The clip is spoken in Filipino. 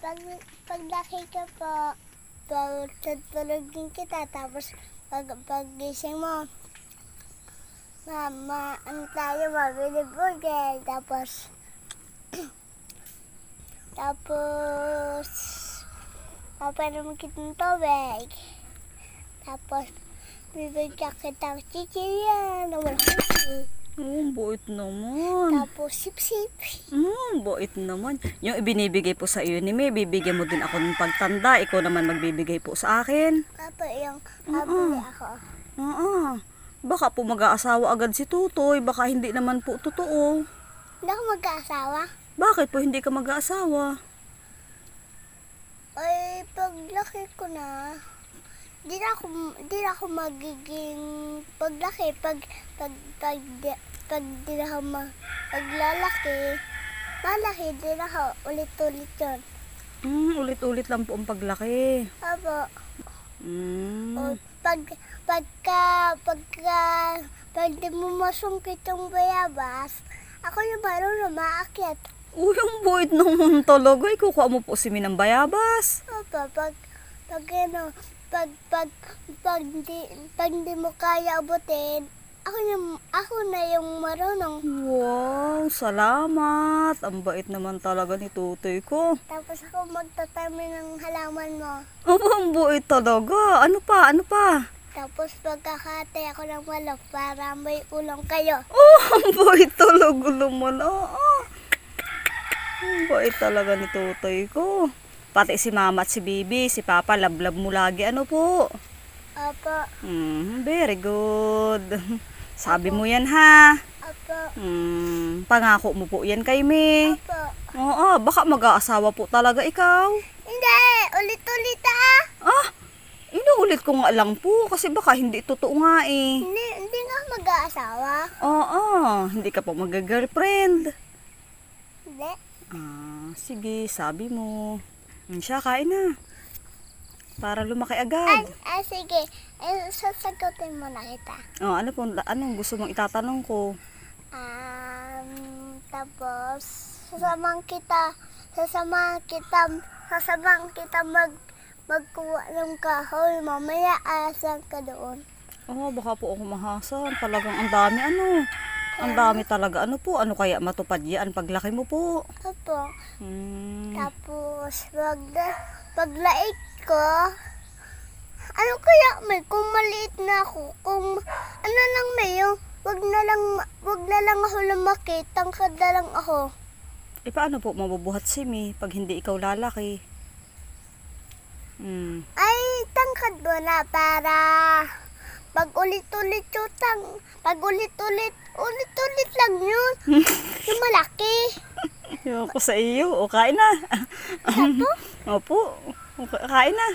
Pag, paglaki ka po, tutulogin kita, tapos pag gising mo, ano tayo, mabili burger, tapos, papainom kita ng tubig, tapos, bibigyan kita ng chichirya, na malaki. Bait naman. Tapos, sip-sip. Bait naman. Yung ibinibigay po sa iyo ni May, bibigyan mo din ako ng pagtanda. Ikaw naman magbibigay po sa akin. Apo, yung habili ako. Baka po mag-aasawa agad si Tutoy. Baka hindi naman po totoo. Hindi ako mag-aasawa. Bakit po hindi ka mag-aasawa? Ay, paglaki ko na, di na ako magiging paglaki. Pag di na ako paglalaki, malaki, di na ako ulit-ulit yun. Ulit-ulit lang po ang paglaki. Apo. Mm. O, pag di mo masungkit yung bayabas, ako yung marunong maakyat. Yung bait naman talaga. Ikukuha mo po si May ng bayabas. Opo, pag di mo kaya abutin, ako na yung marunong. Wow, salamat. Ang bait naman talaga ni Tutoy ko. Tapos ako magtatanim ng halaman mo. Ang bait talaga. Ano pa? Tapos pagkakatay ako ng manok para may ulam kayo. Ang bait talaga naman. Ang bait talaga ni Tutoy ko. Pati si Mama at si Bibi, si Papa, lablab mo lagi. Ano po? Opo. Very good. Sabi mo yan ha. Opo. Pangako mo po yan kay May. Opo. Oo, baka mag-aasawa po talaga ikaw. Hindi, ulit-ulit Inuulit ko nga lang po kasi baka hindi totoo nga eh. Hindi nga mag-aasawa. Oo, hindi ka po mag-girlfriend. Hindi. Sige, sabi mo. Siya, kain na. Para lumaki agad. Sige. Sasagutin mo na kita. Anong gusto mong itatanong ko? Tapos, sasamahan kita magkuha ng kahoy. Mamaya, asan ka doon. Baka po ako mahasan. Talagang ang dami Ang dami talaga. Ano kaya matupad yan paglaki mo po? Opo. Tapos, paglaik ko, ano kaya may, kung maliit na ako, kung ano lang may, wag na lang ako lumaki, tangkad na lang ako. Paano po mabubuhat si May pag hindi ikaw lalaki? Ay, tangkad mo na para pag ulit-ulit lang yun. Yung malaki. Ayoko sa iyo. O, kain na. Opo. Opo. Kain na.